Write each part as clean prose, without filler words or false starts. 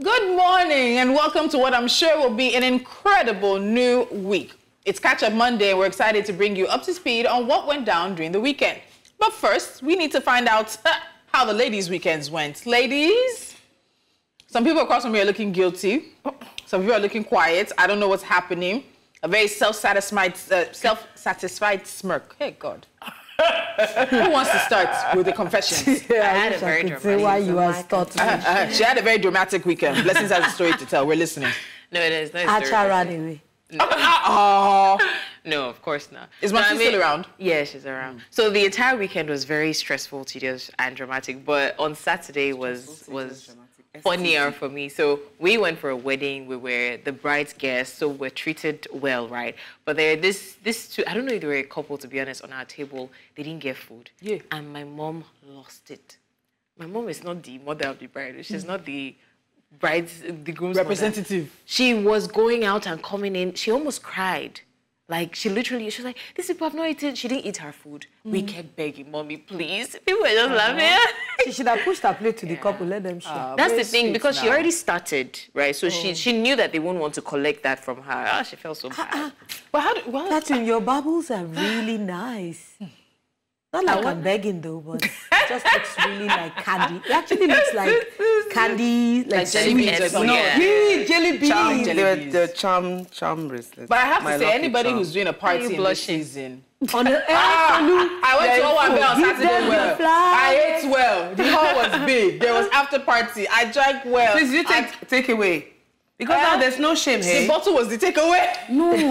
Good morning and welcome to what I'm sure will be an incredible new week. It's Catch Up Monday and we're excited to bring you up to speed on what went down during the weekend. But first, we need to find out how the ladies' weekends went. Ladies, some people across from me are looking guilty. Some people are looking quiet. I don't know what's happening. A very self-satisfied smirk. Hey, God. Who wants to start with the confessions? I had a very dramatic. She had a very dramatic weekend. Blessings has a story to tell. We're listening. No, it is. Acha ran away. No, of course not. Is Marcy still around? Yeah, she's around. So the entire weekend was very stressful, tedious, and dramatic. But on Saturday was funnier for me. So we went for a wedding. We were the bride's guests, so we're treated well, right? But there, this two, I don't know if they were a couple, to be honest, on our table. They didn't get food. Yeah. And my mom lost it. My mom is not the mother of the bride. She's not the groom's representative. Mother. She was going out and coming in. She almost cried. Like, she was like, these people have not eaten. She didn't eat her food. We kept begging, Mommy, please. People were just laughing. She should have pushed her plate to the couple, let them share. That's the thing, because she already started, right? So she knew that they wouldn't want to collect that from her. Ah, she felt so bad. Well, Catherine, your bubbles are really nice. Not like I'm begging though, but it just looks really like candy. It actually looks like candy, like jelly beans or something. No, jelly beans. The charm bracelets. But I have to say, anybody who's doing a party in this season. On the I went to Owambe on Saturday well. I ate well. The hall was big. There was after party. I drank well. Please, you take away. Because now there's no shame here. The bottle was the takeaway. No. Do you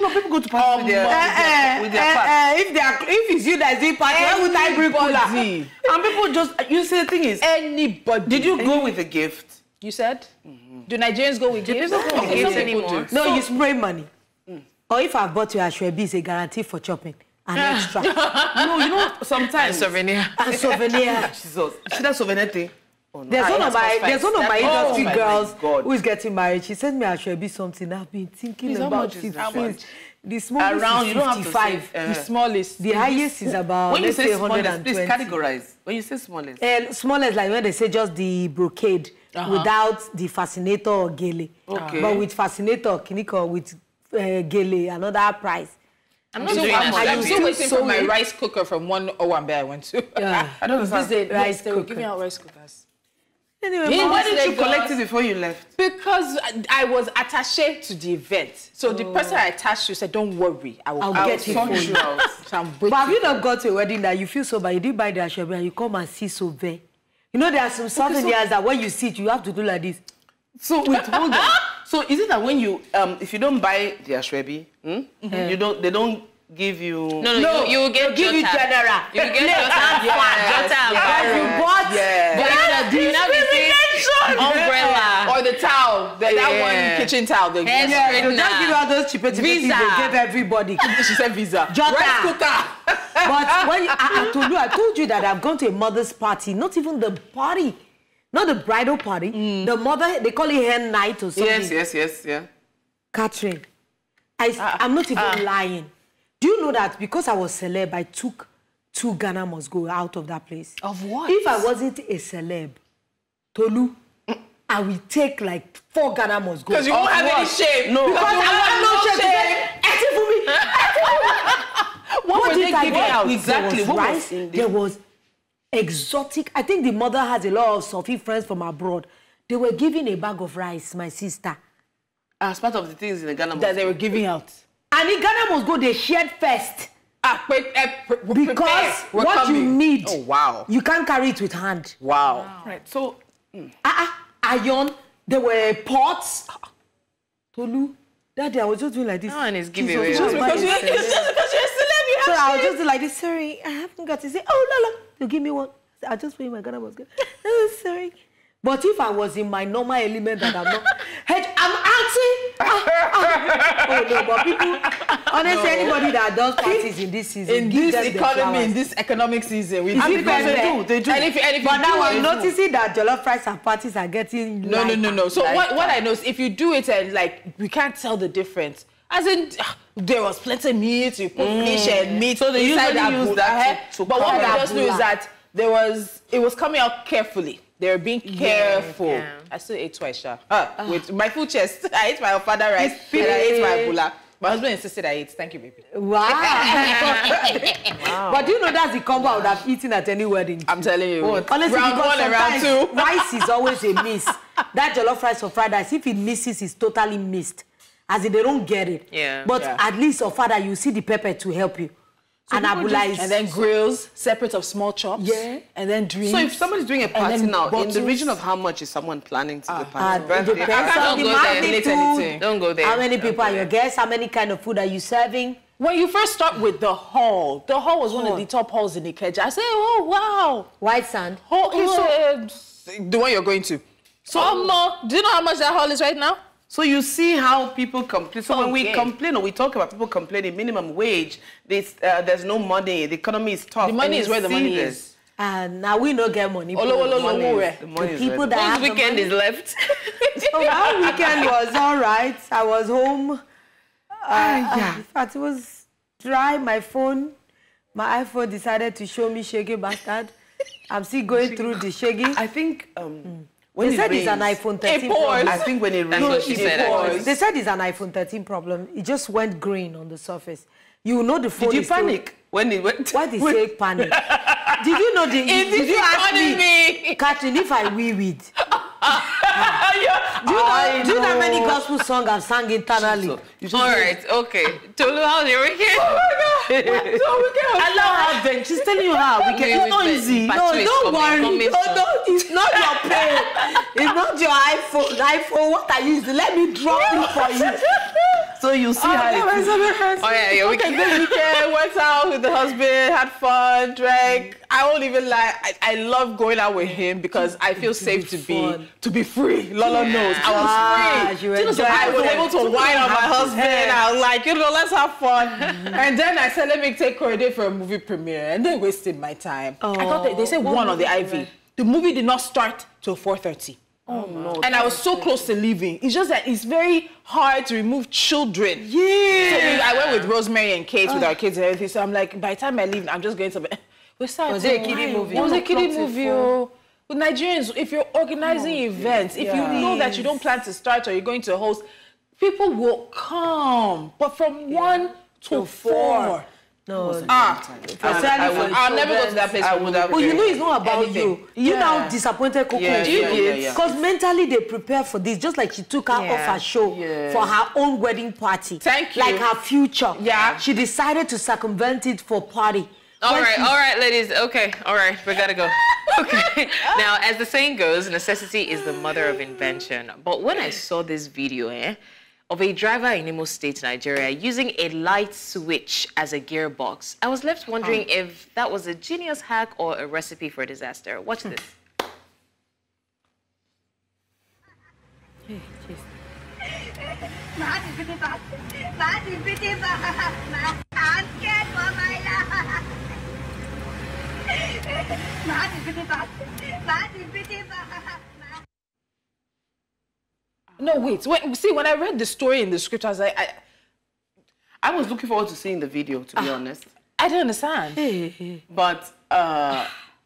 know people go to parties with their parts? If it's you that's doing party, why would I bring cooler? And people just, you say the thing is, anybody. Did you go with a gift? You said? Do Nigerians go with gifts? People go with gifts anymore? No, you spray money. Or if I bought you a Ashwebi, it's a guarantee for chopping. An extra. No, you know, sometimes. A souvenir. Jesus. See that souvenir thing? Oh, no. There's one of my industry girls who is getting married. She sent me a Ashwebi something. I've been thinking about it since. The smallest around, is 55. You don't have to say, the smallest. The highest is about, when you say 120. Please categorize. When you say smallest. Smallest, like when they say just the brocade without the fascinator or gele. Okay. But with fascinator, kiniko, with gele, another price. I'm still waiting for my rice cooker from one Owambe I went to. Yeah. I don't know. Rice they were giving out rice cookers. Anyway, why did you collect it before you left? Because I was attaché to the event. So the person I attached to said, don't worry, I'll get it for you. But have you not got to a wedding that you feel so bad, you didn't buy the Ashwebi and you come and see so very. You know, there are some souvenirs that when you sit, you have to do like this. So, wait, hold on. So, is it that when you, if you don't buy the Ashwebi, they don't give you... No, you will give you general. You will get Jota and Barrow. You bought umbrella. Or the towel, that one kitchen towel. They just give you all those cheap things they gave everybody. She said visa. Jota. Rice cooker. But when I told you that I've gone to a mother's party, not even the party, not the bridal party, the mother, they call it hen night or something. Yes, yeah. Catherine, I'm not even lying. Do you know that because I was celeb, I took 2 Ghana must go out of that place? Of what? If I wasn't a celeb, Tolu, I will take like 4 Ghana must go. Because you won't have any shame. No. Because I want no shame. What did I get out? Exactly. There was rice, there was exotic. I think the mother has a lot of Sophie friends from abroad. They were giving a bag of rice, my sister. As part of the things in the Ghana that they were giving out. And in Ghana must go, they shared first. Because what you need, you can't carry it with hand. Wow. Right, so... Iron, there were pots. Tolu, that day I was just doing like this. No one is giving away. Just because you're a celeb, so I was just doing like this, sorry, I haven't got to say, oh, Lolo, you give me one. I just put in my Ghana must go. Oh, sorry. But if I was in my normal element that I'm not, I'm auntie. Oh no, but people, honestly, anybody that does parties in this season, in this economy, in this economic season, we they do. And if but now I'm noticing that jollof rice and parties are getting no. So what I know is if you do it and like we can't tell the difference. As in, there was plenty of meat, you put fish and meat. So they usually use that. But what we just know is that it was coming out carefully. They were being careful. Yeah. I still ate twice, with my full chest. I ate my father rice, and I ate my bula. My husband insisted I ate. Thank you, baby. Wow. Wow. But do you know that's the combo I would have eaten at any wedding? I'm telling you. Honestly, round one and round two. Rice is always a miss. That jollof rice or fried rice, if it misses, it's totally missed. As if they don't get it. Yeah. But at least, or father, you see the pepper to help you. So and abula is... And then grills, separate of small chops. Yeah. And then drinks. So if somebody's doing a party now, in the region of how much is someone planning to the party? It depends on the magnitude. Don't go there. How many people are your guests? How many kind of food are you serving? When you first start with the hall was one of the top halls in Ikeja. I say, oh, wow. White sand. The one you're going to. So, do you know how much that hall is right now? So you see how people complain. So when we complain or we talk about people complaining minimum wage, there's no money, the economy is tough. The money is where the money is. And now we don't get money. The people that have weekend is left. So our weekend was all right. I was home. In fact, it was dry. My iPhone decided to show me shaggy bastard. I'm still going through the shaggy. I think... They said it's an iPhone 13 problem. I think when it rains, they said it's an iPhone 13 problem. It just went green on the surface. You know the phone. Did you panic when it went? Why did you say panic? Did you know the? Did you ask me, Catherine, if I weed? Do you know how many gospel songs I've sang internally? All right, okay. Tolu, how's your weekend? Oh my God. Allow her then. She's telling you how. It's not easy. No, don't worry. No, it's not your pain. It's not your iPhone. What are you using? Let me drop it for you. So you see how it is. Oh yeah, your weekend. This weekend, went out with the husband, had fun, drank. I won't even lie. I love going out with him because I feel safe to be free. Lolo knows I was free. I was able to whine on my husband. I was like, let's have fun. And then I said, let me take Corday for a movie premiere, and they wasted my time. I thought they said 1 on the IV. The movie did not start till 4:30. Oh no! And I was so close to leaving. It's just that it's very hard to remove children. Yeah. So I went with Rosemary and Kate with our kids and everything. So I'm like, by the time I leave, I'm just going to bed. Was it a kiddie movie? It was a kiddie movie. With Nigerians, if you're organizing events, if you know that you don't plan to start or you're going to host, people will come. But from 1 to 4. No, I'll never go to that place. But you know it's not about you. You now disappointed Coco. Because mentally they prepare for this, just like she took her off her show for her own wedding party. Thank you. Like her future. Yeah. She decided to circumvent it for party. All right, ladies. Okay, all right, we gotta go. Okay. Now, as the saying goes, necessity is the mother of invention. But when I saw this video, of a driver in Imo State, Nigeria, using a light switch as a gearbox, I was left wondering if that was a genius hack or a recipe for disaster. Watch this. No, wait. See, when I read the story in the script, I was like, I was looking forward to seeing the video, to be honest. I didn't understand. But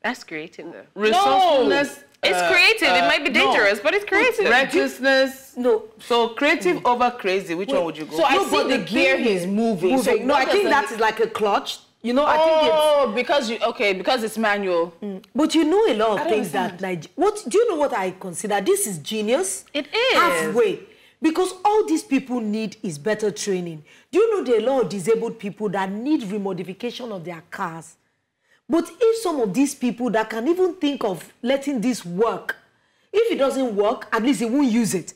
that's creative, though. Resourcefulness. It's creative. It might be dangerous, but it's creative. Recklessness. No. So creative over crazy. Which one would you go? So I see the gear he's moving. So no, I think that is like a clutch. You know, I think it's... because it's manual. But you know a lot of things that... do you know what I consider? This is genius. It is. Halfway. Because all these people need is better training. Do you know there are a lot of disabled people that need remodification of their cars? But if some of these people that can even think of letting this work, if it doesn't work, at least they won't use it.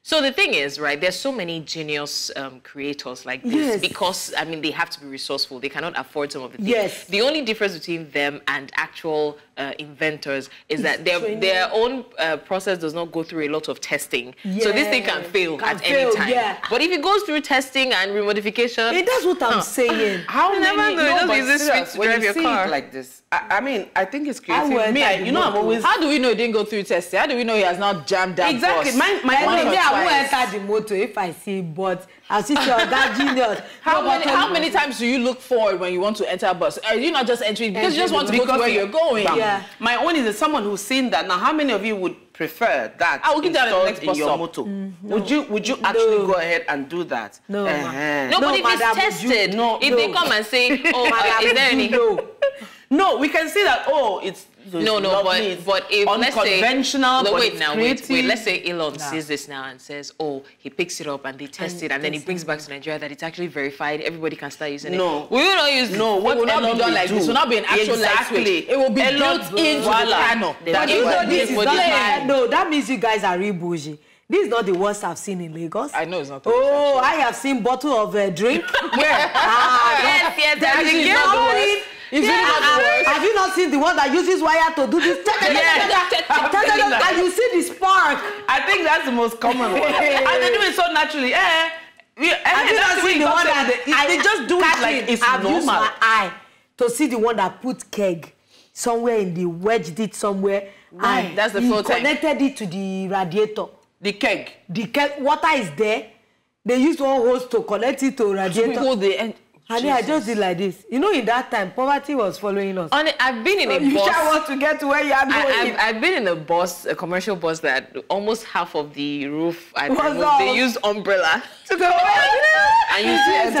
So the thing is, right, there's so many genius creators like this because, I mean, they have to be resourceful. They cannot afford some of the things. Yes. The only difference between them and actual inventors is that their own process does not go through a lot of testing. So this thing can fail at any time. Yeah. But if it goes through testing and remodification... That's what I'm saying. How many... When you see it like this, I mean, I think it's creative. I'm always... How do we know it didn't go through testing? How do we know he has not jammed that Exactly. bus? I won't enter the motor if I see, but assist your guy genius. How many times do you look forward when you want to enter a bus? Are you not just entering because you just want to go to where you're going? Yeah. My own is someone who's seen that. Now, how many of you would prefer that I will get that at the next in bus your stop. motto? Would you actually go ahead and do that? No. No, but if madam, it's tested, if they come and say, oh, is there any? No, we can see that, it's lovely, but if unconventional, let's say, wait, let's say Elon sees this now and says, oh, he picks it up and they test it and then he brings back to Nigeria that it's actually verified, everybody can start using it. No. We will not use it. No, what will not be done like this. It will not be an actual light switch. It will be built into the panel. No, that means you guys are real bougie. This is not the worst I've seen in Lagos. I know it's not the worst. Oh, I have seen bottle of drink. Where? Yes, that is not the worst. Have you not seen the one that uses wire to do this? And you see the spark. I think that's the most common one. And they do it so naturally. Have you not seen the one that they just do it like it's normal? I've used my eye to see the one that put keg somewhere in the wedged it somewhere. Right. And that's the full tank. Connected it to the radiator. The keg. The keg, water is there. They used one hose to connect it to radiator. And I just did like this. You know, in that time, poverty was following us. I've been in a bus. You sure want to get to where you are going. I've been in a bus, a commercial bus that almost half of the roof, they use umbrella to go and you see enter.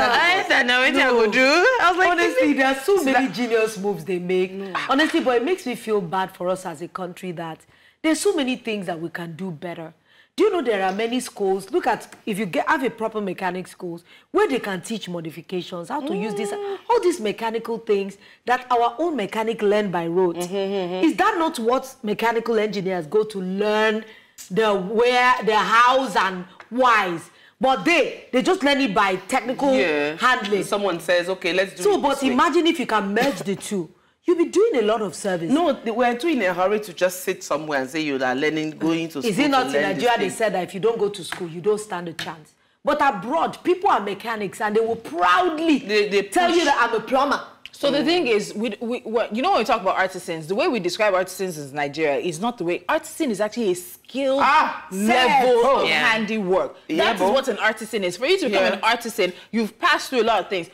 Now what I will do? I was like, honestly, there are so many genius moves they make. Honestly, but it makes me feel bad for us as a country that there's so many things that we can do better. Do you know there are many schools? Look at, if you have a proper mechanic schools where they can teach modifications, how to use this, all these mechanical things that our own mechanic learn by rote. Is that not what mechanical engineers go to learn the where, the hows and whys? But they just learn it by technical handling. Someone says, okay, let's do it. So, but imagine if you can merge the two. You'll be doing a lot of service. No, we're too in a hurry to just sit somewhere and say you are learning, going to school. Is it not in Nigeria they said that if you don't go to school, you don't stand a chance? But abroad, people are mechanics and they will proudly tell you that I'm a plumber. So the thing is, you know, when we talk about artisans, the way we describe artisans in Nigeria is not the way. Artisan is actually a skilled level of handiwork. That is what an artisan is. For you to become an artisan, you've passed through a lot of things.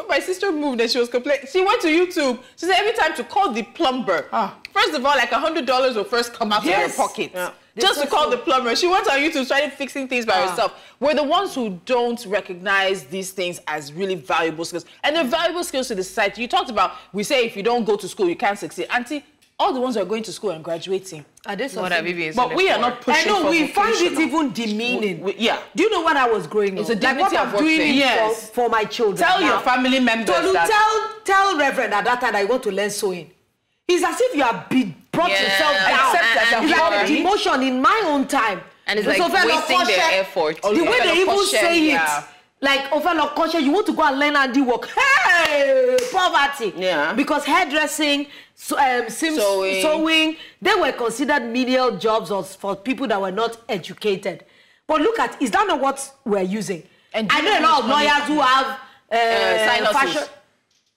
My sister moved and she was complaining. She went to YouTube. She said every time to call the plumber, first of all, like $100 will first come out of your pocket. Just to call the plumber. She went on YouTube, started fixing things by herself. We're the ones who don't recognize these things as really valuable skills. And they're valuable skills to the society. You talked about, we say if you don't go to school, you can't succeed. Auntie, all the ones who are going to school and graduating. What have you been but we are not pushing for we find it even demeaning. Do you know when I was growing up? It's a dignity like what I'm doing for my children. Tell your family members Tolu, that. Tell Reverend at that time that you want to learn sewing. It's as if you have brought yourself down. It's like a demotion in my own time. And it's like wasting their effort. The way they even say it. Like, you want to go and learn handiwork. Hey, poverty. Because hairdressing, sewing, they were considered menial jobs for people that were not educated. But look at, is that not what we're using? And I know a lot of lawyers who have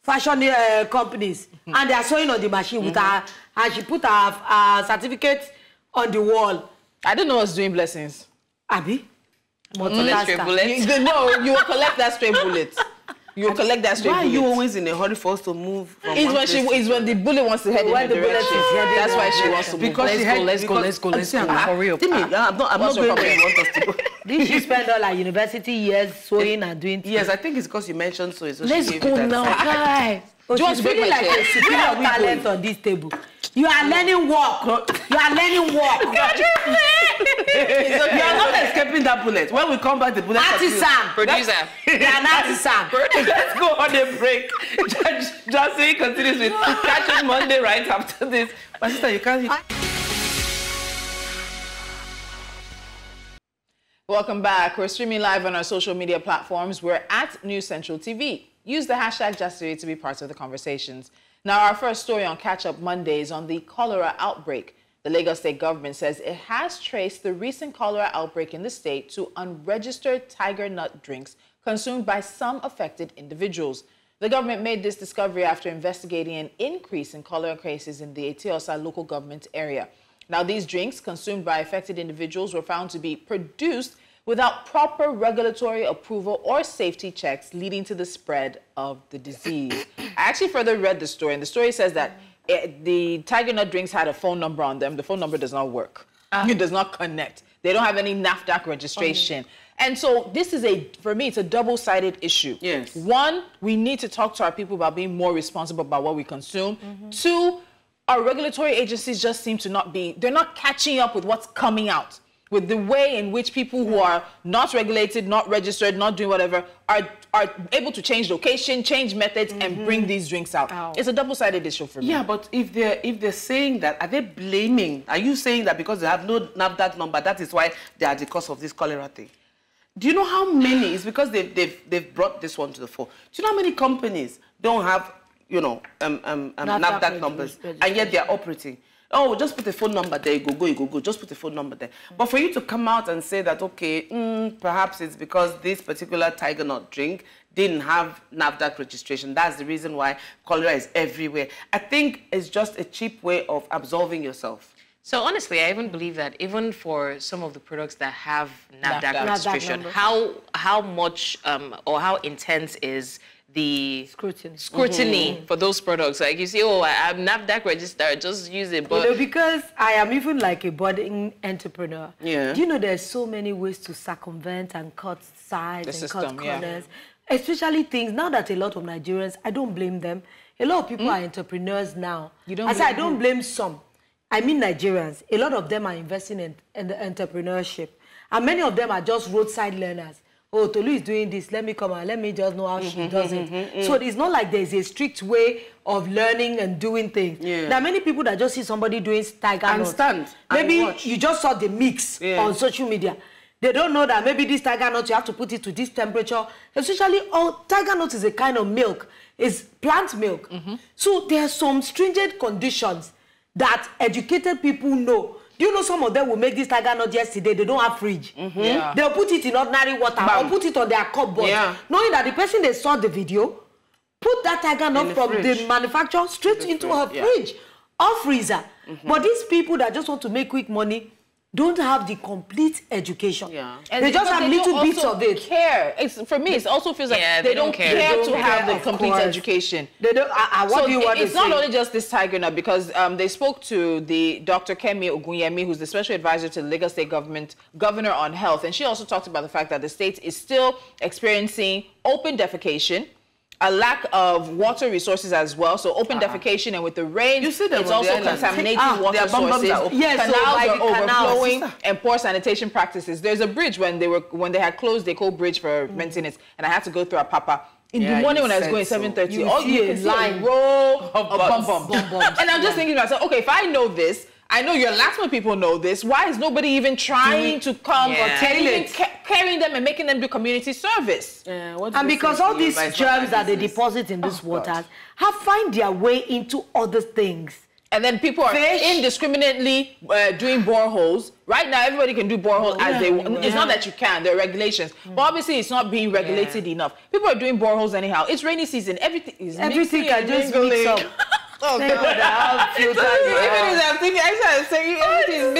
fashion companies, and they are sewing on the machine with her, and she put her certificate on the wall. I don't know what's doing blessings. Abi? No, you will collect that stray bullet. You will collect that stray bullet. Why are you always in a hurry for us to move from it's when the bullet wants to head in the direction. That's why she wants to move. Let's go. Hurry up. I'm not going where you want us to go. Did she spend all her university years sewing and doing things? Yes, I think it's because you mentioned sewing. So let's go now. Hi. Do you want to break like a superior talent on this table? You are learning walk. You are learning walk. You are not escaping that bullet. When we come back, the bullet. Artisan. Producer. You are an artisan. Let's go on a break. Jasiri continues with Catch Up Monday right after this. My sister, you can't. Welcome back. We're streaming live on our social media platforms. We're at News Central TV. Use the hashtag Jasiri to be part of the conversations. Now, our first story on Catch Up Monday is on the cholera outbreak. The Lagos state government says it has traced the recent cholera outbreak in the state to unregistered tiger nut drinks consumed by some affected individuals. The government made this discovery after investigating an increase in cholera cases in the Etiosa local government area. Now, these drinks consumed by affected individuals were found to be produced without proper regulatory approval or safety checks, leading to the spread of the disease. I actually further read the story, and the story says that the Tiger Nut drinks had a phone number on them. The phone number does not work. It does not connect. They don't have any NAFDAC registration. And so this is for me, it's a double-sided issue. Yes. One, we need to talk to our people about being more responsible about what we consume. Two, our regulatory agencies just seem to they're not catching up with what's coming out, with the way in which people who are not regulated, not registered, not doing whatever, are able to change location, change methods, and bring these drinks out. It's a double-sided issue for me. Yeah, but if they're saying that, are they blaming? Are you saying that because they have no NAFDAC number, that is why they are the cause of this cholera thing? Do you know how many? It's because they've brought this one to the fore. Do you know how many companies don't have, you know, NAFDAC numbers, and yet they are operating? Oh, just put a phone number there, you go. Just put a phone number there. But for you to come out and say that, okay, perhaps it's because this particular Tiger Nut drink didn't have NAFDAC registration, that's the reason why cholera is everywhere. I think it's just a cheap way of absolving yourself. So honestly, I even believe that even for some of the products that have NAFDAC registration, how much or how intense is the scrutiny for those products? Like you say, oh, I'm NAFDAC registered, just use it. But because I am even like a budding entrepreneur. Yeah. Do you know there's so many ways to circumvent and cut sides and cut corners? Especially things, now that a lot of Nigerians, I don't blame them. A lot of people are entrepreneurs now. I don't blame some. I mean Nigerians. A lot of them are investing in the entrepreneurship. And many of them are just roadside learners. Oh, Tolu is doing this. Let me come and let me just know how she does it. So it's not like there's a strict way of learning and doing things. There are many people that just see somebody doing Tiger Nut. Maybe you just saw the mix on social media. They don't know that maybe this Tiger Nut, you have to put it to this temperature. Especially, Tiger Nut is a kind of milk. It's plant milk. So there are some stringent conditions that educated people know. Do you know some of them will make this Tiger Nut yesterday? They don't have fridge. They'll put it in ordinary water or put it on their cupboard. Knowing that the person they saw the video put that Tiger Nut from the manufacturer straight into her fridge or freezer. But these people that just want to make quick money don't have the complete education. And they just have little bits of it. For me, it also feels like they don't care to have the complete education. They don't. What do you want to say? It's not only just this Tiger Nut, because they spoke to the Dr. Kemi Ogunyemi, who's the special advisor to the Lagos State Governor on Health, and she also talked about the fact that the state is still experiencing open defecation, a lack of water resources as well. So open defecation, and with the rain, it's also contaminating water sources. Canals are overflowing, and poor sanitation practices. There's a bridge when they had closed the Coal Bridge for maintenance, and I had to go through Apapa. In the morning when I was going 7:30, all you can see a row of bum. And I'm just thinking to myself, okay, if I know this, I know your Latma people know this. Why is nobody even trying to come or carrying them and making them do community service? And because all these germs that they deposit in these waters have find their way into other things. And then people are indiscriminately doing boreholes. Right now, everybody can do borehole as they want. It's not that you can. There are regulations. But obviously, it's not being regulated enough. People are doing boreholes anyhow. It's rainy season. Everything can just mix up. Oh, God.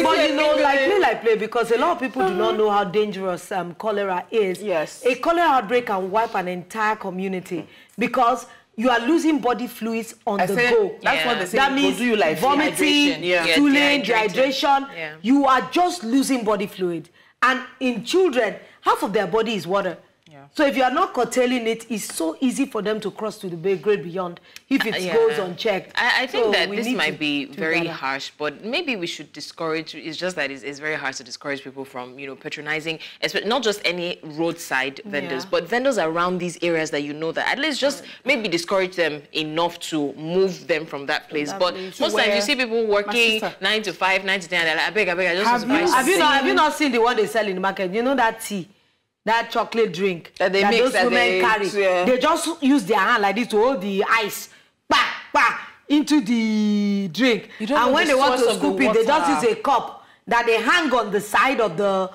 But you know, like play, because a lot of people do not know how dangerous cholera is. A cholera outbreak can wipe an entire community because you are losing body fluids on the go. That's what they say. That means vomiting, stooling, dehydration. You are just losing body fluid. And in children, half of their body is water. So if you are not curtailing it, it's so easy for them to cross to the great beyond if it goes unchecked. I think that this might be very harsh, but maybe we should discourage. It's just that it's very hard to discourage people from, you know, patronizing, not just any roadside vendors, but vendors around these areas that you know that at least just maybe discourage them enough to move them from that place. But most times you see people working 9 to 5, 9 to 10, and I beg, I just have you not seen the one they sell in the market? You know that tea? That chocolate drink that those women carry. They just use their hand like this to hold the ice into the drink. And when they want to scoop it, they just use a cup that they hang on the side of the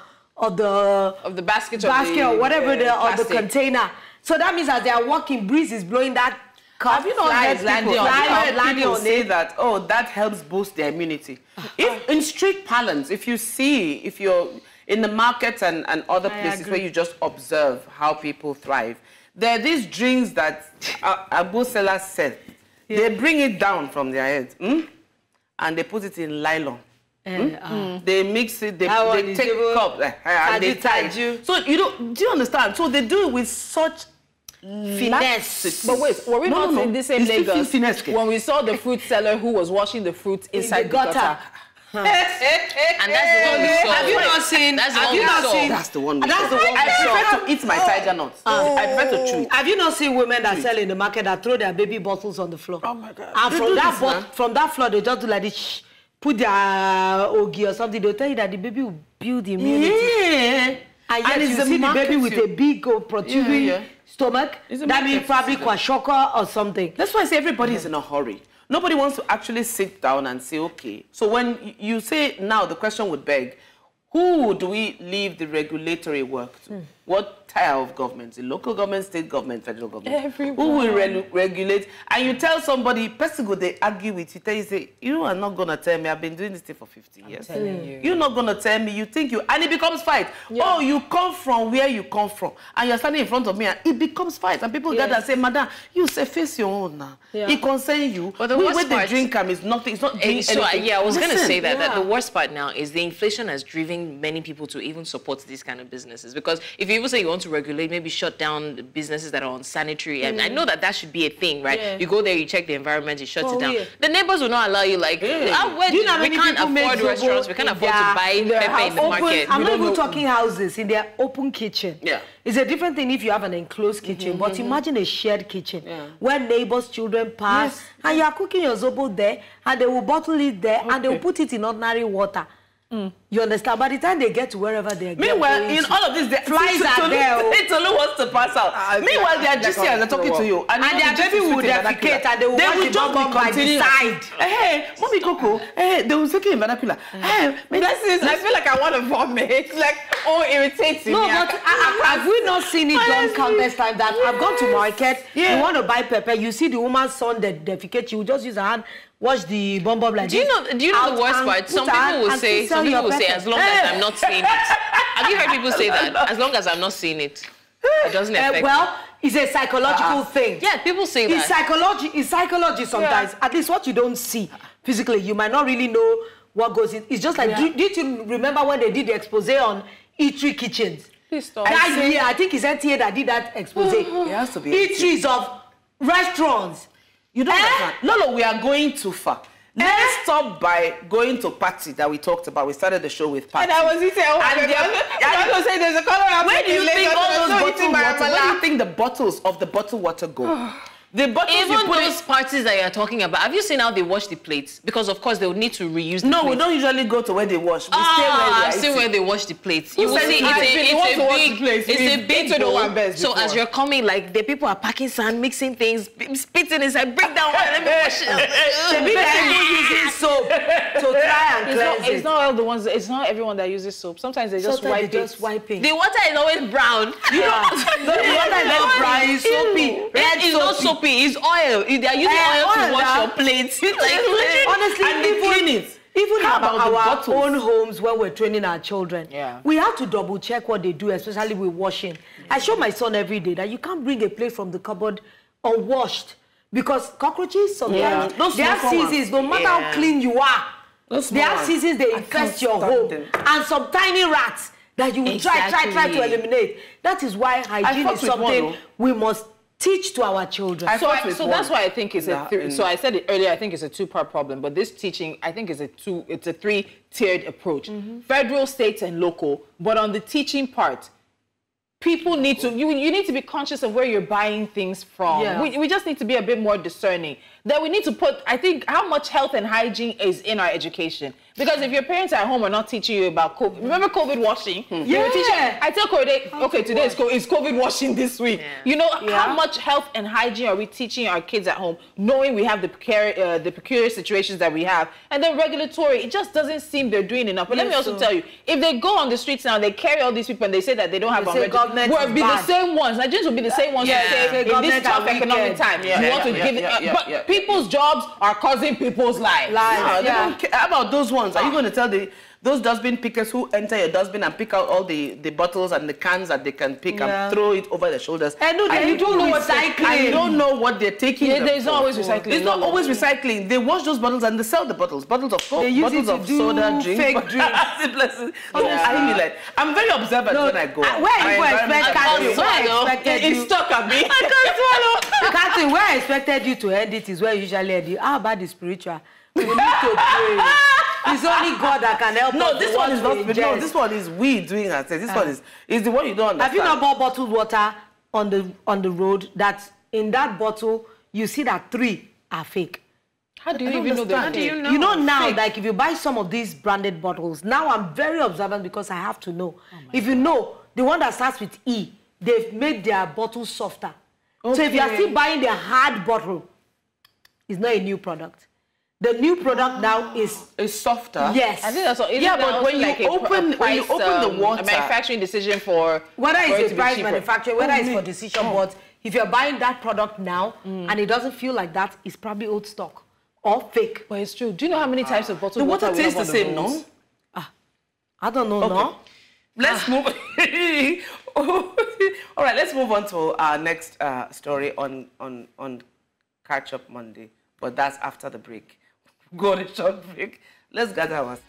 basket or whatever or the container. So that means as they are walking, breeze is blowing that cup. Have you not heard people say that? Oh, that helps boost their immunity. If in strict parlance, if in the markets and other places where you just observe how people thrive, there are these drinks that Abu sellers sell. They bring it down from their heads, and they put it in nylon. They mix it, they take cups and they tie. So do you understand? So they do it with such finesse. But wait, were we not in this same Lagos when we saw the fruit seller who was washing the fruit inside the gutter? And that's the one we saw. Have you not seen? That's the one we saw. That's the one we saw. I prefer to eat my tiger nuts. I prefer to chew it. Have you not seen women that sell in the market that throw their baby bottles on the floor? Oh my God. And from that floor, they just do like this, put their ogi or something. They'll tell you that the baby will build immunity. Yeah. And yet you see the baby with a big protruding stomach. That means probably kwashiorkor or something. That's why I say everybody is in a hurry. Nobody wants to actually sit down and say, okay. So when you say now, the question would beg, who do we leave the regulatory work to? What tier of government? The local government, state government, federal government? Everyone. Who will regulate? And you tell somebody, person go, they argue with you, tell you, say, you are not going to tell me, I've been doing this thing for 50 years. You're not going to tell me, you think you, and it becomes fight. Yeah. Oh, you come from where you come from, and you're standing in front of me, and it becomes fight. And people gather and say, madam, you say, face your own now. Yeah. It concerns you. But the worst part, the drink is nothing, it's not doing anything. Yeah, I was going to say that the worst part now is the inflation has driven many people to even support these kind of businesses. Because if you even say you want to regulate, maybe shut down the businesses that are unsanitary, and I know that should be a thing, right? Yeah. You go there, you check the environment, you shut it down. Yeah. The neighbors will not allow you, like, we can't afford restaurants, we can't afford to buy pepper in the market. I'm not even talking houses, in their open kitchen. Yeah. It's a different thing if you have an enclosed kitchen, but imagine a shared kitchen where neighbors' children pass, and you are cooking your zobo there, and they will bottle it there, and they will put it in ordinary water. You understand? By the time they get to wherever they're going, meanwhile, in all of this, the flies are there. Tolu wants to pass out. Meanwhile, they are just here, they're talking to you. And their baby will defecate, and they will watch the bum by the side. Hey, Mommy Coco, hey, they will say in vernacular. Hey, I feel like I want to vomit. It's like, irritates me. No, but have we not seen it done countless times that I've gone to market, you want to buy pepper, you see the woman's son that defecate, you will just use her hand, watch the bomb like do you know the worst part? Some people will say, as long as I'm not seeing it. Have you heard people say that? As long as I'm not seeing it, it doesn't affect well, it's a psychological thing. Yeah, people say that. It's psychology sometimes. Yeah. At least what you don't see physically, you might not really know what goes in. It's just like, did you remember when they did the expose on eatery kitchens? I think it's NTA that did that expose. It has to be eateries of restaurants. You don't understand. Lolo, we are going too far. Let's stop by going to party that we talked about. We started the show with party. And I was eating. I was saying there's a Cholera Outbreak. Where do you think all those bottled water? Where do you think the bottles of the bottled water go? The bottles even those parties that you're talking about, have you seen how they wash the plates? Because of course they will need to reuse the plates. We don't usually go to where they wash. We stay where they wash the plates. You will see it's a big bowl. So as you're coming, like the people are packing sand, mixing things, spitting inside, break down, let me wash it. Using soap to try and cleanse it. It's not all the ones. It's not everyone that uses soap. Sometimes they just wipe it. The water is always brown. You know, the water is not brown. It's soapy. It's not soapy. It's oil. They are using oil to wash your plates. Honestly, and they clean it. Even in our own homes when we're training our children, we have to double check what they do, especially with washing. I show my son every day that you can't bring a plate from the cupboard unwashed because cockroaches sometimes they have seasons. No matter how clean you are, they have seasons they infest your home, and some tiny rats that you will try to eliminate. That is why hygiene is something we must teach to our children. So that's why I think it's so I said it earlier, I think it's a two-part problem, but this teaching, I think, it's a three-tiered approach. Federal, state, and local. But on the teaching part, people need to, you need to be conscious of where you're buying things from. We just need to be a bit more discerning. That we need to put, I think, how much health and hygiene is in our education. Because if your parents at home are not teaching you about COVID, remember COVID washing? They were teaching, I tell Corday, okay, today is COVID washing this week. You know, how much health and hygiene are we teaching our kids at home, knowing we have the peculiar situations that we have, and then regulatory, it just doesn't seem they're doing enough. But let me also tell you, if they go on the streets now, they carry all these people and they say that they don't have unregistered, will be the same ones. Nigerians will be the same ones who say, in this tough economic time, you want to give it, but people's jobs are causing people's lives. How about those ones? Are you going to tell the those dustbin pickers who enter your dustbin and pick out all the bottles and the cans that they can pick and throw it over their shoulders. And no, they don't know recycling. I don't know what they're taking. Yeah, there's not always recycling. It's not always recycling. They wash those bottles and they sell the bottles. Bottles of Coke, bottles of soda, drink. Fake drinks. I'm very observant when I go out. Where people expect it's stuck at me. I can't swallow. Captain, where I expected you to end it is where you usually end it. How about the spiritual? We need to pray. It's only God that can help us. No, this one is not spiritual. No, this one is we doing ourselves. This one is the one you don't understand. Have you not bought bottled water on the road that in that bottle you see that 3 are fake? How do you even know that? How do you know? You know now, like if you buy some of these branded bottles, now I'm very observant because I have to know. If you know, the one that starts with E, they've made their bottles softer. Okay. So if you are still buying the hard bottle, it's not a new product. The new product now is softer. Yes. I think that's all. Yeah, but when you open the water, a manufacturing decision for whether it's a price manufacturing, whether it's for decision, but if you're buying that product now and it doesn't feel like that, it's probably old stock or fake. But it's true. Do you know how many types of bottled water the water tastes the same, no? I don't know, no. Let's move. All right, let's move on to our next story on Catch Up Monday, but that's after the break. Go on a short break. Let's gather ours.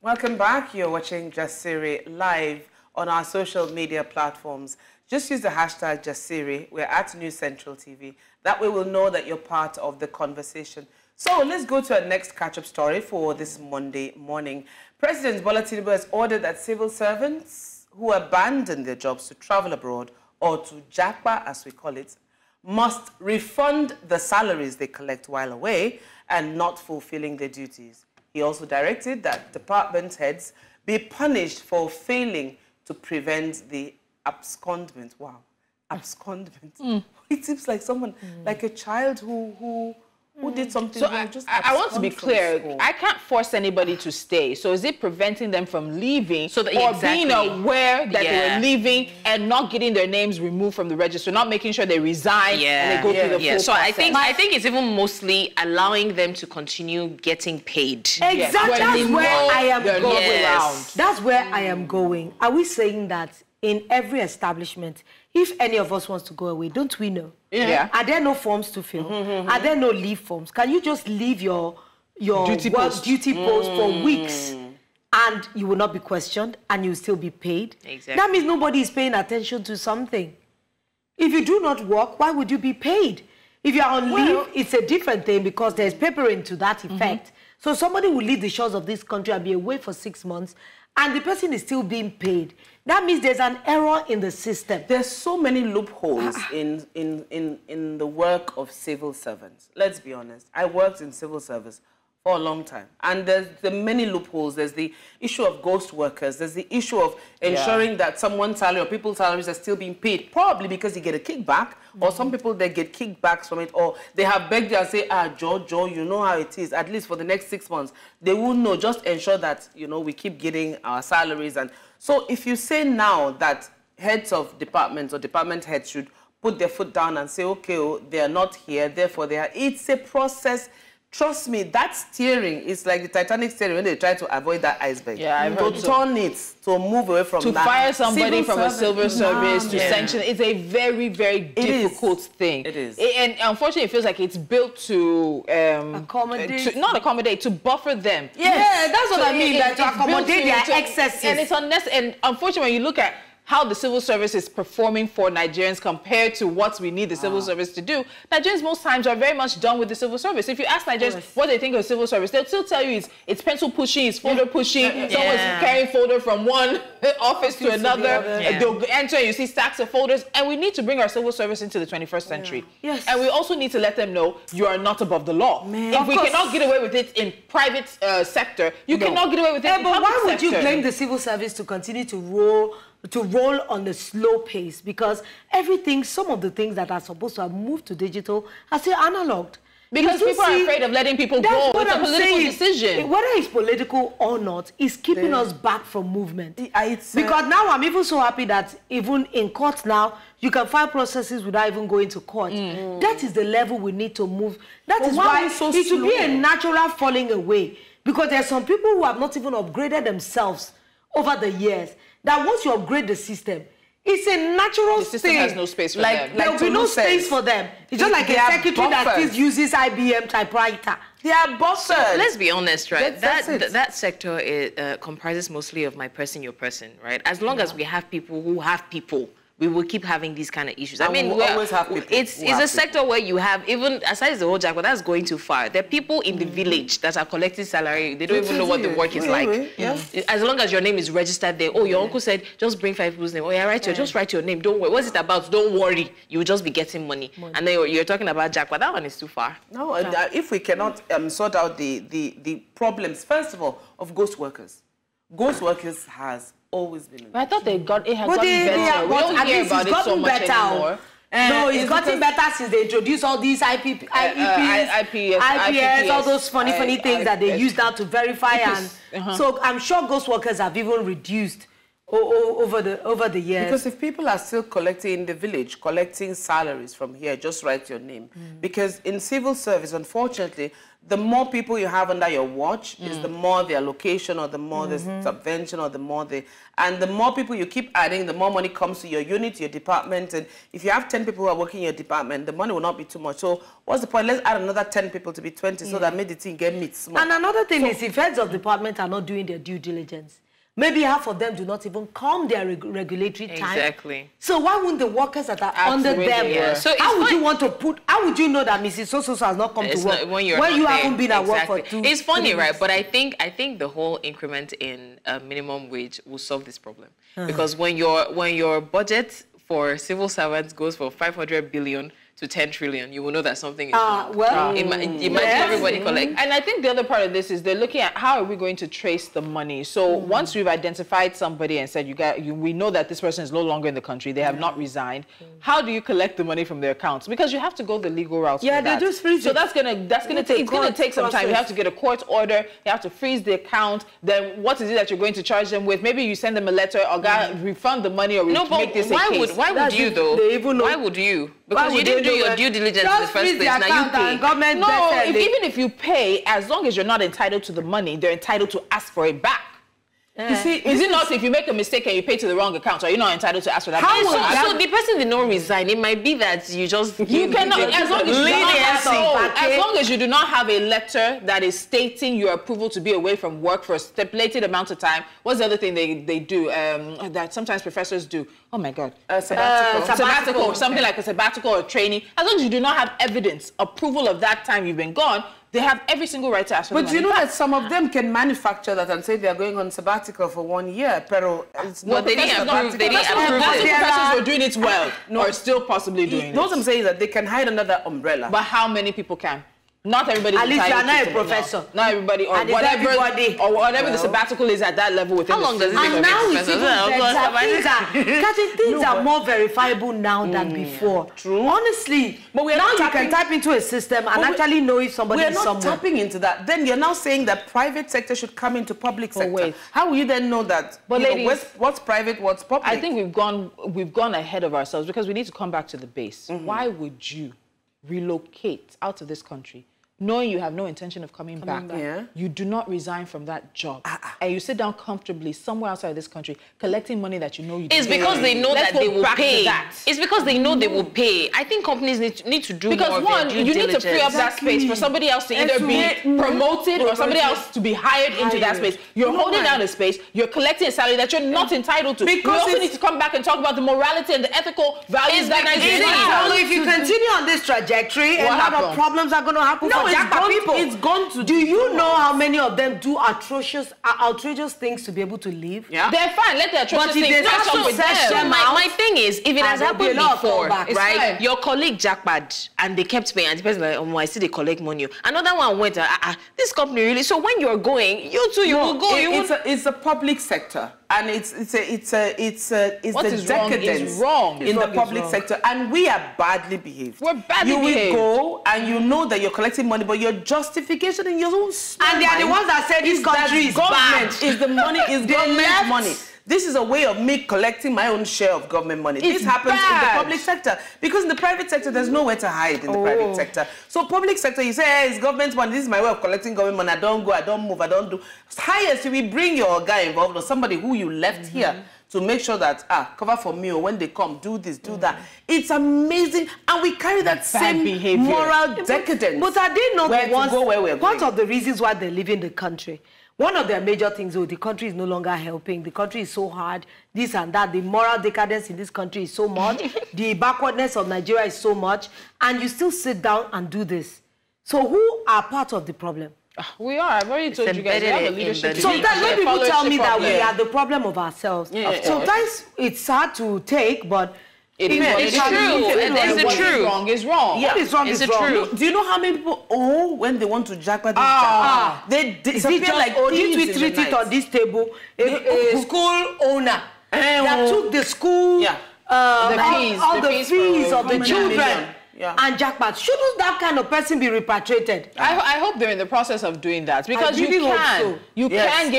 Welcome back. You're watching Jasiri live on our social media platforms. Just use the hashtag Jasiri. We're at News Central TV. That way we'll know that you're part of the conversation. So let's go to our next catch-up story for this Monday morning. President Bola Tinubu has ordered that civil servants who abandon their jobs to travel abroad or to japa, as we call it, must refund the salaries they collect while away and not fulfilling their duties. He also directed that department heads be punished for failing to prevent the abscondment. Wow, abscondment. It seems like someone, like a child who did something. So I want to be clear. I can't force anybody to stay. So is it preventing them from leaving or being aware that they were leaving and not getting their names removed from the register, not making sure they resign and they go through the full process? So I think it's even mostly allowing them to continue getting paid. Exactly. That's where I am going. That's where I am going. Are we saying that in every establishment, if any of us wants to go away, don't we know? Are there no forms to fill? Are there no leave forms? Can you just leave your duty post for weeks and you will not be questioned and you will still be paid? Exactly. That means nobody is paying attention to something. If you do not work, why would you be paid? If you're on leave, it's a different thing because there's papering to that effect. So somebody will leave the shores of this country and be away for 6 months and the person is still being paid. That means there's an error in the system. There's so many loopholes in the work of civil servants. Let's be honest. I worked in civil service for a long time. And there's the many loopholes. There's the issue of ghost workers. There's the issue of ensuring that someone's salary or people's salaries are still being paid, probably because you get a kickback, or some people, they get kickbacks from it, or they have begged you and say, Joe, you know how it is, at least for the next 6 months. They will know, just ensure that, we keep getting our salaries. And so if you say now that heads of departments or department heads should put their foot down and say, okay, they are not here, therefore they are, it's a process. Trust me, that steering is like the Titanic steering when they try to avoid that iceberg. Yeah, I've heard turn it, to move away from that. To fire somebody from a civil service, to sanction, it's a very, very difficult thing. It is. And unfortunately, it feels like it's built to... not accommodate, to buffer them. Yeah, that's what I mean, like to accommodate their excesses. And it's unnecessary. And unfortunately, when you look at how the civil service is performing for Nigerians compared to what we need the civil service to do, Nigerians most times are very much done with the civil service. If you ask Nigerians what they think of the civil service, they'll still tell you it's pencil pushing, it's folder pushing, someone's carrying folder from one office to another, they'll enter and you see stacks of folders, and we need to bring our civil service into the 21st century. Yes. And we also need to let them know you are not above the law. If we cannot get away with it in private sector, you cannot get away with it in public sector. But why would you blame the civil service to continue to roll on the slow pace? Because everything, some of the things that are supposed to have moved to digital are still analoged. Because people are afraid of letting people go. It's a political decision. Whether it's political or not, it's keeping us back from movement. Because now I'm even so happy that even in court now, you can file processes without even going to court. That is the level we need to move. That is why it should be a natural falling away. Because there are some people who have not even upgraded themselves over the years. That once you upgrade the system, it's a natural thing. The system has no space for them. There will be no space for them. It's just like a secretary that still uses IBM typewriter. They are bossers. So let's be honest, right? That sector comprises mostly of my person, your person, right? As long as we have people who have people, we will keep having these kind of issues. I mean, we always have people. It's a sector where you have, even aside the whole jackpot, that's going too far. There are people in the village that are collecting salary. They don't even know what the work is like. Yeah. As long as your name is registered there. Oh, your uncle said, just bring 5 people's name. Oh, yeah, just write your name. Don't worry. What's it about? Don't worry. You will just be getting money. And then you're talking about jackpot. That one is too far. No, if we cannot sort out the problems, first of all, of ghost workers. Ghost workers has always been. But I thought it has gotten better. We don't hear about it so much anymore. No, it's gotten better since they introduced all these IPS, all those funny things that they use now to verify. So I'm sure ghost workers have even reduced over the years. Because if people are still collecting in the village, collecting salaries from here, just write your name. Because in civil service, unfortunately, the more people you have under your watch is the more the allocation or the more the subvention or the more and the more people you keep adding, the more money comes to your unit, your department. And if you have 10 people who are working in your department, the money will not be too much. So what's the point? Let's add another 10 people to be 20 so that maybe the team get meat small. And another thing is if heads of department are not doing their due diligence, maybe half of them do not even come their regulatory time. Exactly. So why wouldn't the workers that are under them? So how would you want to put? How would you know that Mrs. So has not come to work when you haven't been at work for 2 It's funny, right? But I think the whole increment in minimum wage will solve this problem because when your budget for civil servants goes from 500 billion to 10 trillion, you will know that something is wrong. Imagine everybody collect. And I think the other part of this is they're looking at how are we going to trace the money. So once we've identified somebody and said, we know that this person is no longer in the country, they have not resigned, how do you collect the money from their accounts? Because you have to go the legal route. Yeah, they just freeze it. So it's gonna take some time. You have to get a court order, you have to freeze the account, then what is it that you're going to charge them with? Maybe you send them a letter or refund the money or make this a case. Why would you though? Why would you? Because you didn't do your due diligence in the first place. Now you pay. Even if you pay, as long as you're not entitled to the money, they're entitled to ask for it back. You see, is it not if you make a mistake and you pay to the wrong account, are you not entitled to ask for that? So the person did not resign. It might be that you just as long as you do not have a letter that is stating your approval to be away from work for a stipulated amount of time. What's the other thing they do that sometimes professors do? Oh my God, sabbatical or something like a sabbatical or training. As long as you do not have evidence, approval of that time you've been gone, they have every single right to ask for the money. But you know that some of them can manufacture that and say they are going on sabbatical for 1 year. Pero they didn't approve it. Professors were doing it well, or still possibly doing it. What I'm saying is that they can hide under that umbrella. But how many people can? Not everybody. At least you are not a professor. Not everybody, or whatever the sabbatical is at that level within. How long does it take? And now it's even things are more verifiable now than before. True. Honestly, but now you can type into a system and actually know if somebody is somewhere. We're not tapping into that. Then you're now saying that private sector should come into public sector. Wait. How will you then know that? But ladies, what's private, what's public? I think we've gone ahead of ourselves because we need to come back to the base. Why would you relocate out of this country knowing you have no intention of coming back? You do not resign from that job. And you sit down comfortably somewhere outside of this country collecting money that you know you It's because they know that they will pay. It's because they know they will pay. I think companies need to do because more of you need to free up that space for somebody else to either be promoted or somebody else to be hired into that space. You're holding down a space, you're collecting a salary that you're not entitled to. We also need to come back and talk about the morality and the ethical values that if you continue on this trajectory, a lot of problems are going to happen. It's gone to. Do you know how many of them do outrageous things to be able to live? Yeah. They're fine. Let the atrocious things catch up with them. My thing is, if it has happened before, right? Your colleague jackpot and they kept paying, and the person like, I see they collect money. Another one went, this company really. So when you're going, you too, you will go. It's a public sector. And it's the decadence wrong in the public sector, and we are badly behaved. We're badly behaved. You will go and you know that you're collecting money, but your justification in your own small And they are the ones that say this country is bad. Is the money is government money. This is a way of me collecting my own share of government money. This happens in the public sector. Because in the private sector, there's nowhere to hide in the private sector. So public sector, you say, hey, it's government money. This is my way of collecting government money. I don't go, I don't move, I don't do. Highest, you will bring your guy involved or somebody who you left here to make sure that, cover for me, or when they come, do this, do that. It's amazing. And we carry that same behavior. Moral decadence. But are they not the ones, where we're part going? of the reasons why they live in the country? One of their major things, the country is no longer helping. The country is so hard, this and that. The moral decadence in this country is so much. The backwardness of Nigeria is so much. And you still sit down and do this. So who are part of the problem? We are. I've already told you guys we have a leadership. Sometimes when people tell me that we are the problem of ourselves, sometimes it's hard to take, but it's true. It's true. Wrong is wrong. What is wrong is wrong. Do you know how many people owe when they want to jackpot this They disappear like thieves. Did we treat it on this table? A school owner that took the school, all the fees of the children. And jackpot. Shouldn't that kind of person be repatriated? I hope they're in the process of doing that, because you can get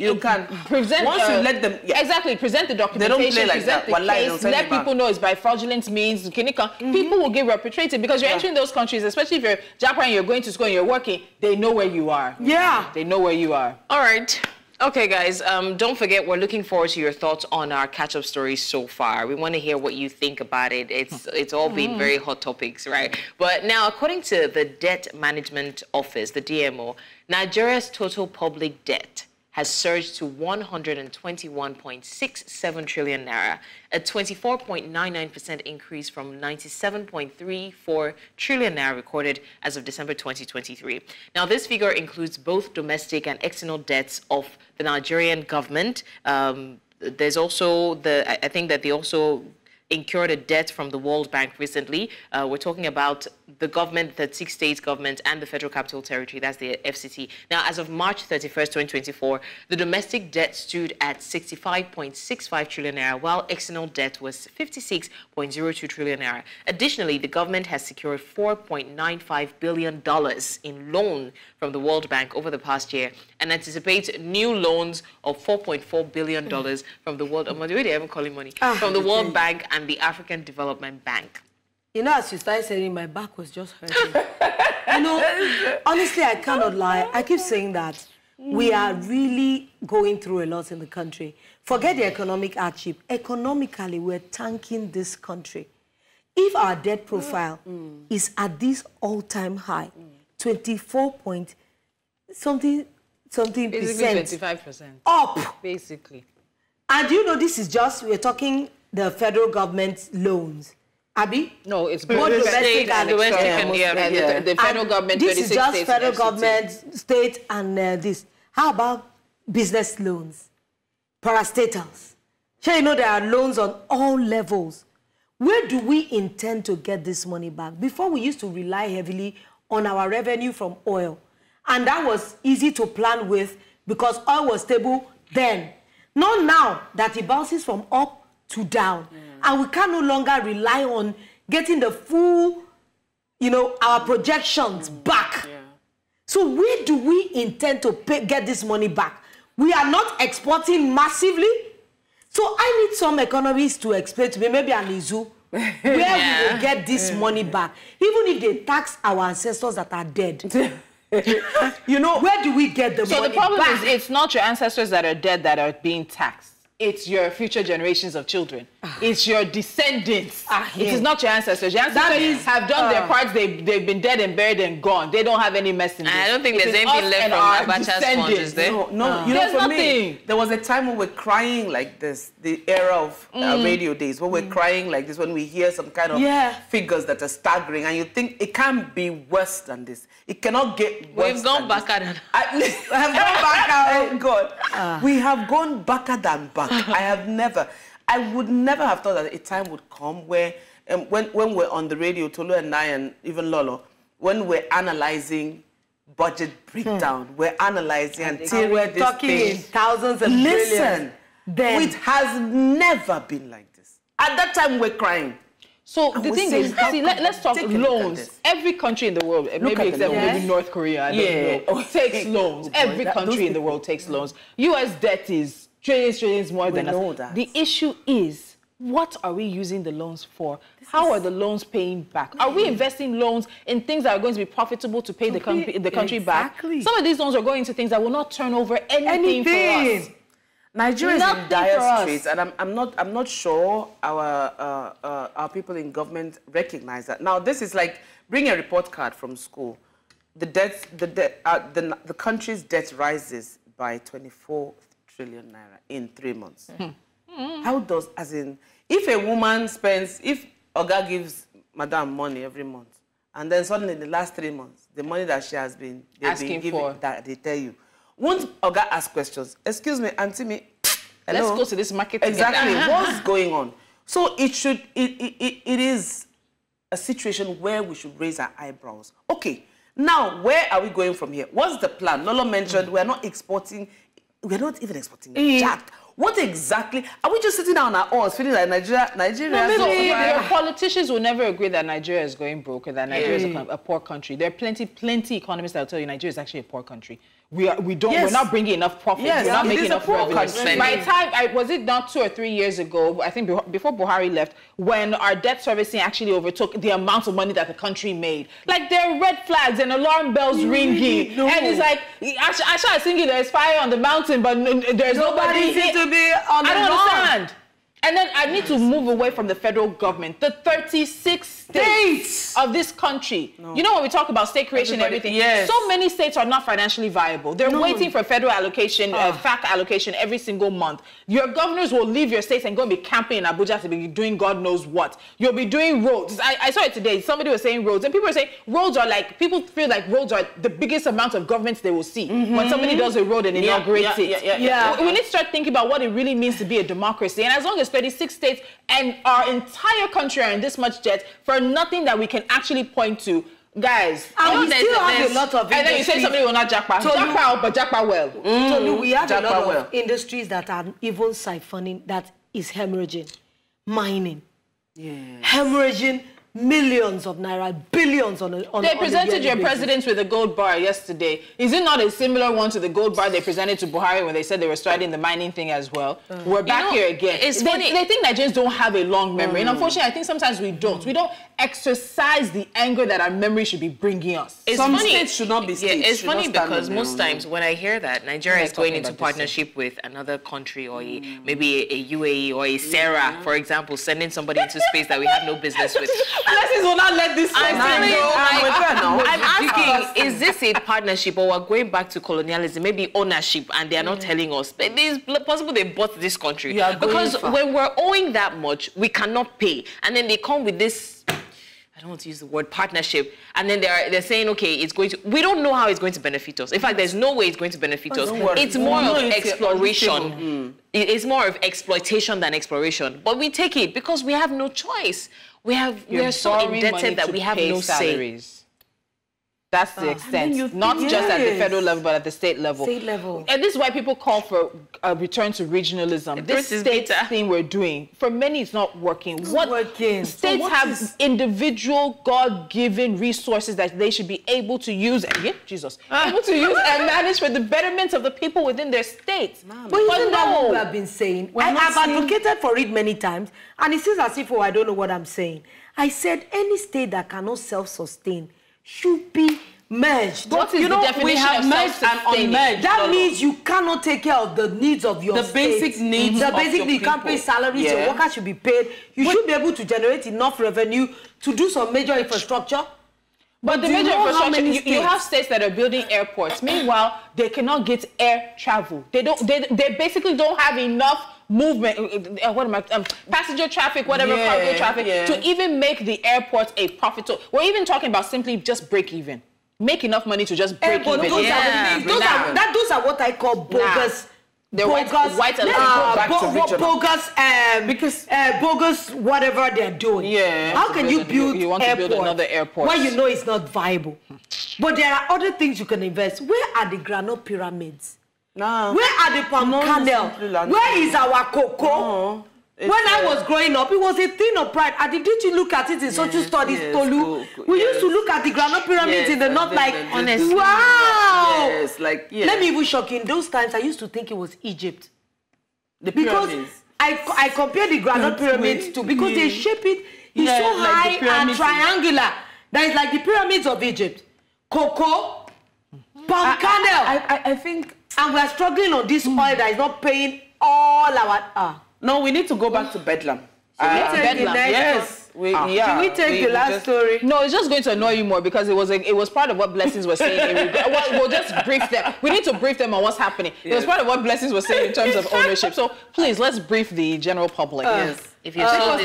you can present once you let them exactly present the documentation, they don't play like present that. the case, let people know it's by fraudulent means. People will get repatriated because you're entering those countries, especially if you're jackpot and you're going to school and you're working. They know where you are. Yeah, they know where you are. All right. Okay, guys, don't forget, we're looking forward to your thoughts on our catch-up stories so far. We want to hear what you think about it. It's all been very hot topics, right? But now, according to the Debt Management Office, the DMO, Nigeria's total public debt has surged to 121.67 trillion naira, a 24.99% increase from 97.34 trillion naira recorded as of December 2023. Now, this figure includes both domestic and external debts of the Nigerian government. There's also I think that they also incurred a debt from the World Bank recently. We're talking about the government, the 6 states government, and the Federal Capital Territory, that's the FCT. Now, as of March 31st, 2024, the domestic debt stood at 65.65 trillion naira, while external debt was 56.02 trillion naira. Additionally, the government has secured $4.95 billion in loan from the World Bank over the past year and anticipates new loans of $4.4 billion from the World, from the World Bank and the African Development Bank. You know, as you started saying, my back was just hurting. You know, honestly, I cannot lie. I keep saying that we are really going through a lot in the country. Forget the economic hardship. Economically, we're tanking this country. If our debt profile is at this all-time high, 24-something percent. Basically 25%. Up. Basically. And you know, this is just, we're talking the federal government loans. Abi? No, it's both domestic and external. The federal government, this is just federal government, state, and this. How about business loans? Parastatals. Sure, you know there are loans on all levels. Where do we intend to get this money back? Before, we used to rely heavily on our revenue from oil. And that was easy to plan with because oil was stable then. Not now that it bounces from up to down. And we can no longer rely on getting the full, you know, our projections back. So where do we intend to get this money back? We are not exporting massively. So I need some economists to explain to me, maybe an Izu, where we will get this money back. Even if they tax our ancestors that are dead. You know, where do we get the money back? So the problem is, it's not your ancestors that are dead that are being taxed. It's your future generations of children. It's your descendants. It is not your ancestors. Your ancestors have done their parts. They've been dead and buried and gone. They don't have any mess in this. I don't think there's anything left from Abacha's funds, is there? No, you know, for me, there was a time when we're crying like this, the era of radio days, when we're crying like this, when we hear some kind of figures that are staggering, and you think it can't be worse than this. It cannot get worse. We've gone back at it. I have gone back. Oh God, we have gone backer than back. I would never have thought that a time would come where, when we're on the radio, Tolu and I, and even Lolo, when we're analyzing budget breakdown, we're analyzing and we're talking in thousands and billions. Listen, Then it has never been like this. At that time, we're crying. So the thing is, see, let's talk loans. Every country in the world, maybe except maybe North Korea, I don't know, takes loans. Every country in the world takes loans. U.S. debt is trillions more than us. The issue is, what are we using the loans for? How are the loans paying back? Are we investing loans in things that are going to be profitable to pay the country back? Some of these loans are going into things that will not turn over anything for us. Nigeria is in dire straits, and I'm not sure our people in government recognize that. Now, this is like bring a report card from school. The country's debt rises by 24 trillion naira in 3 months. How does, as in, if a woman spends, if Oga gives Madam money every month, and then suddenly in the last 3 months, the money that she has been asking for, that they tell you. Won't Oga ask questions? Excuse me, auntie me. Hello? Let's go to this market. Exactly. What's going on? So it is a situation where we should raise our eyebrows. Okay, now where are we going from here? What's the plan? Lolo mentioned we're not exporting. We're not even exporting jack. What exactly? Are we just sitting down on our oars, feeling like Nigeria? The politicians will never agree that Nigeria is going broke or that Nigeria is a poor country. There are plenty economists that will tell you Nigeria is actually a poor country. We're not bringing enough profit. We're not making enough revenue. By the time, was it not 2 or 3 years ago, I think before Buhari left, when our debt servicing actually overtook the amount of money that the country made. Like, there are red flags and alarm bells ringing. No. And it's like, I started thinking there's fire on the mountain, but there's nobody seems to be on the I don't understand. And then I need to move away from the federal government. The 36 states of this country. You know, when we talk about state creation and everything, so many states are not financially viable. They're waiting for federal allocation, FAC allocation every single month. Your governors will leave your states and go and be camping in Abuja to be doing God knows what. You'll be doing roads. I saw it today. Somebody was saying roads. And people are saying roads are like, people feel like roads are the biggest amount of governments they will see when somebody does a road and inaugurates it. We need to start thinking about what it really means to be a democracy. And as long as 36 states and our entire country are in this much debt for nothing that we can actually point to, guys. And we still have a lot of industries. And then you say somebody will not jackpot. Jackpot, but jackpot well. Tolu, we have a lot of industries that are even siphoning, that is hemorrhaging. Mining. Hemorrhaging millions of naira, billions on They presented your president with a gold bar yesterday. Is it not a similar one to the gold bar they presented to Buhari when they said they were starting the mining thing as well? We're back here again. It's funny. They think Nigerians don't have a long memory. And unfortunately, I think sometimes we don't. We don't exercise the anger that our memory should be bringing us. Some states should not be states. It's funny because most times when I hear that Nigeria is going into partnership with another country or maybe a UAE or a Sarah, for example, sending somebody into space that we have no business with. Blessings will not let this I'm asking, is this a partnership or we're going back to colonialism, maybe ownership, and they are not telling us? It is possible they bought this country. Because when we're owing that much, we cannot pay. And then they come with this, I don't want to use the word partnership, and then they're saying, okay, it's going to, we don't know how it's going to benefit us. In fact, there's no way it's going to benefit us. It's more of exploration. It's more of exploitation than exploration. But we take it because we have no choice. We are so indebted that we have no say. That's the extent, not just at the federal level, but at the state level. And this is why people call for a return to regionalism. This state thing we're doing, for many, it's not working. States have individual God-given resources that they should be able to use, able to use and manage for the betterment of the people within their states. But isn't that what we have been saying? I've advocated for it many times, and it seems as if, I don't know what I'm saying. I said any state that cannot self-sustain should be merged. What is the definition we have of merged and unmerged? That means you cannot take care of the needs of your state. Basic needs the basic needs. You can't pay salaries, your workers should be paid. You should be able to generate enough revenue to do some major infrastructure. But the major infrastructure, you have states that are building airports. Meanwhile, they cannot get air travel. They basically don't have enough movement, passenger traffic, whatever, cargo traffic, to even make the airport a profitable. We're even talking about simply just break even. Make enough money to just break even. Those are what I call bogus. Bogus, bogus, whatever they're doing. How can you build another airport when you know it's not viable? But there are other things you can invest. Where are the granite pyramids? No. Where are the palm kernel? Where is our cocoa? No. When I was growing up, it was a thing of pride. And did you look at it in social studies, Tolu? We used to look at the granite pyramids in the north like, honestly, wow! Yes, like, Let me even shock you. In those times, I used to think it was Egypt. The pyramids. Because I compare the granite pyramids to, because they shape it, it's so like high and triangular. That is like the pyramids of Egypt. Cocoa, palm kernel. I think... And we are struggling on this oil that is not paying all our... No, we need to go back to Bedlam. Bedlam. Yes. Should we take the last story? No, it's just going to annoy you more because it was part of what Blessings was saying. We'll just brief them. We need to brief them on what's happening. Yes. It was part of what Blessings was saying in terms of ownership. So please, let's brief the general public. Yes. If you sold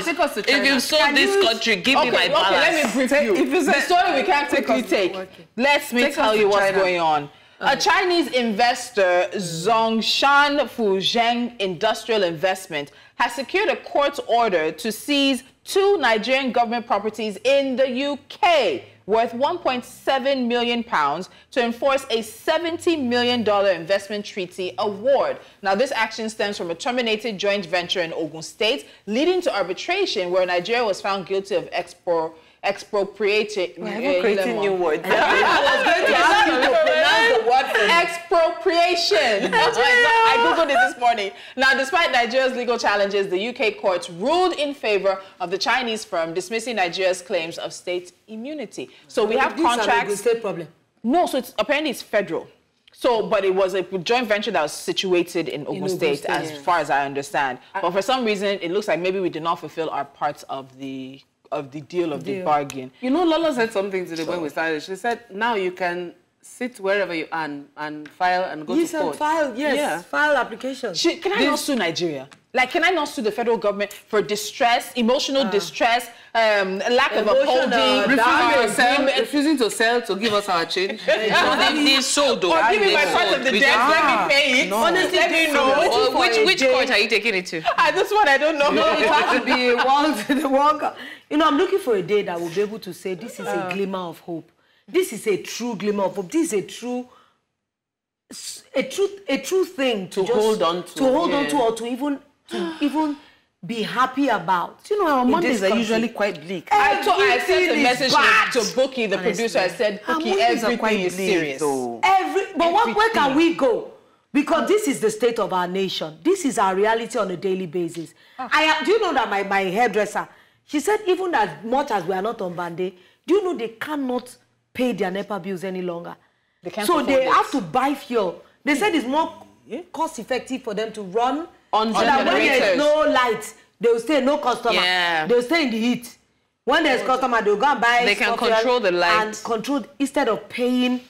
this country, give me my balance. Okay, let me brief you. If the story we can't quickly take. Let me tell you what's going on. A Chinese investor, Zhongshan Fuzheng Industrial Investment, has secured a court order to seize 2 Nigerian government properties in the UK worth £1.7 million to enforce a $70 million investment treaty award. Now, this action stems from a terminated joint venture in Ogun State, leading to arbitration where Nigeria was found guilty of expropriating. Creating new words. I was going to ask you to pronounce the word for expropriation. I googled it this morning. Now, despite Nigeria's legal challenges, the UK courts ruled in favor of the Chinese firm, dismissing Nigeria's claims of state immunity. So we have contracts. Is state problem? No, so apparently it's federal. So, but it was a joint venture that was situated in Ogun State, as far as I understand. But for some reason, it looks like maybe we did not fulfill our parts of the deal, the bargain. You know, Lolo said something today when we started. She said, now you can sit wherever you are and file and go to court. File, yes, file application. Can I not sue Nigeria? Like, can I not sue the federal government for distress, emotional distress, lack of upholding, refusing to sell to give us our change? They sold, though. Or give me my part of the debt, let me pay it. No. Honestly, let me know. Which court are you taking it to? This one, I don't know. No, it has to be one. You know, I'm looking for a day that will be able to say this is a glimmer of hope. This is a true glimmer of hope. This is a true thing to hold on to. To hold on to, or to even be happy about. You know, our Mondays are usually quite bleak. I sent a message to Bookie, the producer. I said, Bookie, everything is serious. But where can we go? Because this is the state of our nation. This is our reality on a daily basis. Do you know that my hairdresser, she said even as much as we are not on Band-Aid, do you know they cannot pay their NEPA bills any longer? So they have to buy fuel. They said it's more cost effective for them to run on that when there is no light, they will stay no customer. Yeah. They will stay in the heat. When there's customer, they will go and buy. They can control the light and control instead of paying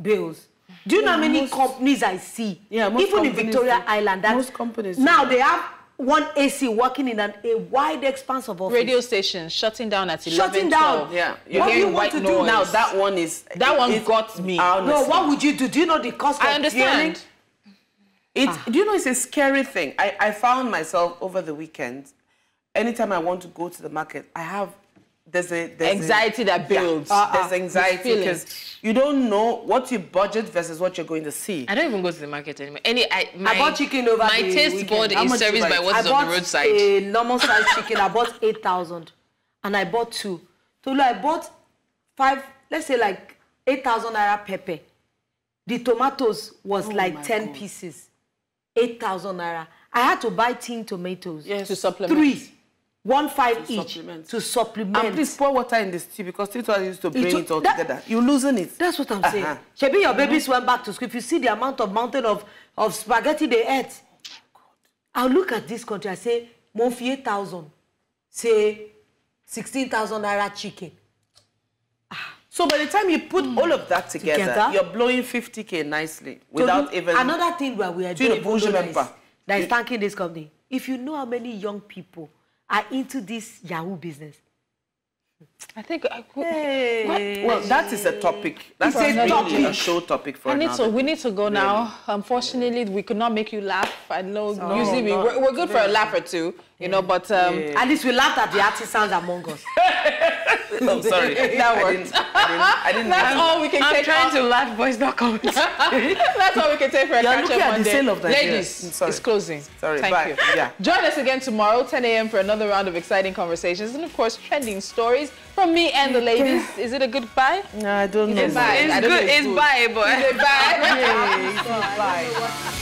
bills. Do you know how many companies I see? Yeah, even in Victoria Island. Most companies. Now they have one AC working in a wide expanse of office. Radio stations shutting down at 11, shutting down. 12. Yeah. What do you want to do? Now that one is... That one got me. Honestly. No, what would you do? Do you know the cost of understand. Fueling? Do you know it's a scary thing? I found myself over the weekend, anytime I want to go to the market, I have... There's anxiety that builds. There's anxiety because you don't know what you budget versus what you're going to see. I don't even go to the market anymore. I bought chicken over my taste board is serviced by what's on the roadside. I bought a normal size chicken. I bought 8,000, and I bought 2. Tolu, I bought 5. Let's say like 8,000 naira pepper. The tomatoes was like 10 pieces. 8,000 naira. I had to buy tin tomatoes. Yes, to supplement. 3. 1.5 each to supplement. And please pour water in this tea because tea used to bring it all together. You're losing it. That's what I'm saying. Shebi, your babies went back to school. If you see the amount of mountain of spaghetti they ate, I'll look at this country. I say, Monfi 8,000. Say, 16,000 naira chicken. So by the time you put all of that together, you're blowing 50K nicely without even... Another thing where we are doing that is thanking this company. If you know how many young people are into this Yahoo business. I think... Well, that is a topic. That's a show topic for another. We need to go now. Unfortunately, we could not make you laugh. I know usually we're good for a laugh or two, you know, but... At least we laughed at the artisans among us. I'm sorry. That worked. I didn't That's all we can I'm take. trying to laugh, boys, not comment. That's all we can take for a You're catch-up looking at the Monday. sale of Nigeria. Ladies, Sorry. it's closing. Sorry, Thank bye. you. Yeah. Join us again tomorrow, 10 a.m. for another round of exciting conversations and, of course, trending stories from me and the ladies. Is it a goodbye? No, I don't know. It's bye. It's good. It's bye, boy. Is it bye? Yeah, it's bye.